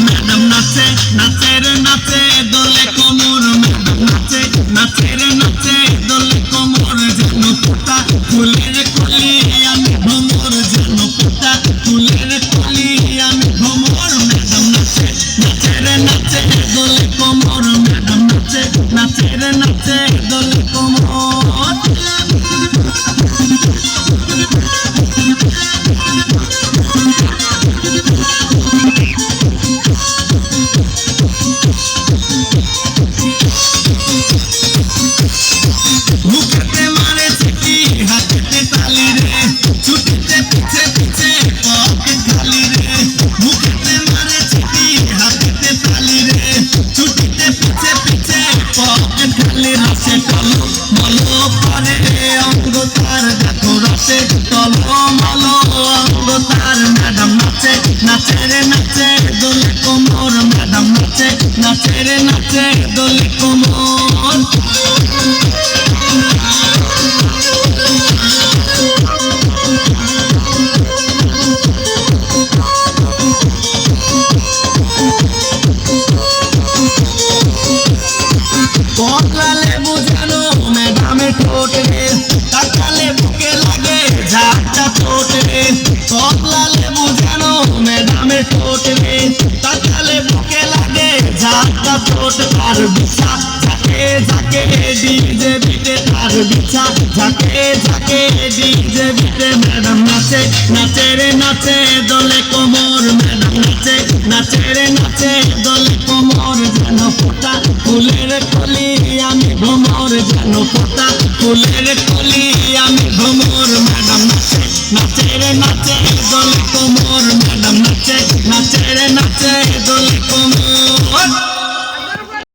Madam নাচে নাচে রে নাচে দোলে কোমর, ম্যাডাম নাচে নাচে রে নাচে দোলে কোমর, যেন পোতা ফুলের কলি আমি ভ্রমর, যেন পোতা ফুলের কলি আমি ভ্রমর। ম্যাডাম নাচে নাচে রে নাচে দোলে কোমর, ম্যাডাম নাচে নাচে রে নাচে দোলে কোমর। মুখেতে মারে চিঠি হাতেতে তালি রে, ছুটিতে পিছে পিছে পকেট খালি রে। মুখেতে মারে চিঠি হাতেতে তালি রে, ছুটিতে পিছে পিছে পকেট খালি। রসে টলো মলো করে অঙ্গ তার, দেখো রসে টলো মলো অঙ্গ তার। ম্যাডাম নাচে নাচে রে নাচে দোলে কোমর, ম্যাডাম নাচে নাচে রে নাচে দোলে কোমর। কমলা লেবু যেন ম্যাডামে ঠোঁট রে, তাকালে বুকে লাগে ঝাঁকটা ঠোঁট রে। কমলা লেবু যেন ম্যাডামে ঠোঁট রে, তাকালে বুকে লাগে ঝাঁকটা ঠোঁট। তার বিছা ঝাঁকে ঝাঁকে ডিজে বিটে, তার বিছা ঝাঁকে ঝাঁকে ডিজে বিটে। ম্যাডাম নাচে নাচে রে নাচে দোলে কোমর, ম্যাডাম নাচে নাচে রে নাচে দোলে কোমর, যেন পোতা ফুলের কলি আমি ভ্রমর, যেন পোতা ফুলের কলি আমি ভ্রমর।